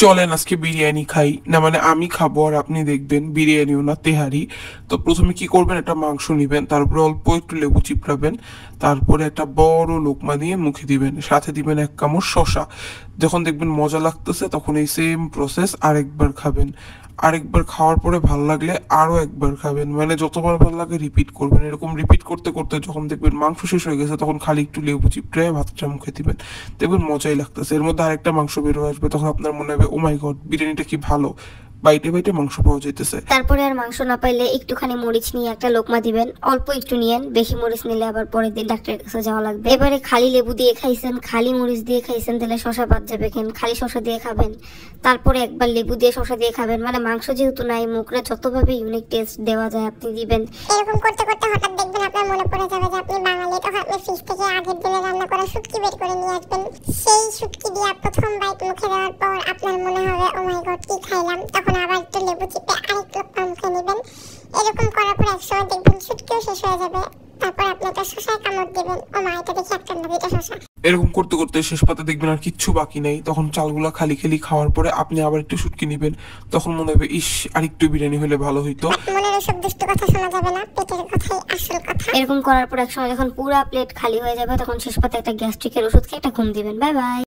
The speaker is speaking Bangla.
চলেন আজকে বিরিয়ানি খাই, না মানে আমি খাবো আর আপনি দেখবেন, বিরিয়ানিও না তেহারি। তো প্রথমে কি করবেন, একটা মাংস নিবেন, তারপরে অল্প একটু লেবু চিপড়াবেন, তারপরে একটা বড় লোকমা দিয়ে মুখে দিবেন, সাথে দিবেন এক কামড় শসা। যখন দেখবেন মজা লাগতেছে তখন এই সেম প্রসেস আরেকবার খাবেন। আরেকবার খাওয়ার পরে ভাল লাগলে আরো একবার খাবেন, মানে যতবার ভাল লাগে রিপিট করবেন। এরকম রিপিট করতে করতে যখন দেখবেন মাংস শেষ হয়ে গেছে তখন খালি একটু লেবু চিপড়ে ভাতটা মুখে দিবেন, দেখবেন মজাই লাগতেছে। এর মধ্যে আরেকটা মাংস বের হয়ে আসবে, তখন আপনার মনে হবে ও মাই গড, বিরিয়ানিটা কি ভালো, বাইটে বাইটে মাংস পাওয়া যাইতেছে। তারপরে আর মাংস না পাইলে একটুখানি মরিচ নিয়ে একটা লোকমা দিবেন, অল্প একটু নিয়েন, বেশি মরিচ নিলে আবার পরের দিন ডাক্তারের কাছে যাওয়া লাগবে। এবারে খালি লেবু দিয়ে খাইছেন, খালি মরিচ দিয়ে খাইছেন, তাহলে শশা বাদ যাবে কেন, খালি শশা দিয়ে খাবেন। তারপরে একবার লেবু দিয়ে শশা দিয়ে খাবেন, মানে মাংস যেহেতু নাই, মুখরে যতভাবে ইউনিক টেস্ট দেওয়া যায় আপনি দিবেন। এরকম করতে করতে হঠাৎ দেখবেন আপনার মনে পড়ে যাবে যে আপনি বাঙালি, তখন আপনি ফ্রিজ থেকে আগের দিনে রান্না করা শুটকি বের করে নিয়ে আসবেন। সেই শুটকি দিয়ে প্রথম বাইট মুখে দেওয়ার পর আপনার মনে হবে ও মাই গড কি খাইলাম, তখন আবার একটু লেবু চিপে আরেক লোকমা মুখে নেবেন। এরকম করার পর একসময় দেখবেন শুটকিও শেষ হয়ে যাবে, তারপর আপনি একটা শশায় কামড় দিবেন, ও মা এটা দেখি একটা না দুইটা শশা। এরকম করতে করতে শেষ পাতে দেখবেন আর কিচ্ছু বাকি নেই, তখন চালগুলা খালি খালি খাওয়ার পরে আপনি আবার একটু শুটকি নিবেন, তখন মনে হবে ইস আর একটু বিরিয়ানি হলে ভালো হইতো। মনের ওসব দুষ্টু কথা শোনা যাবে না, পেটের কথাই আসল কথা। এরকম করার পর একসময় যখন পুরা প্লেট খালি হয়ে যাবে তখন শেষ পাতে একটা গ্যাস্ট্রিকের ওষুধ খেয়ে একটা ঘুম দিবেন। Bye bye.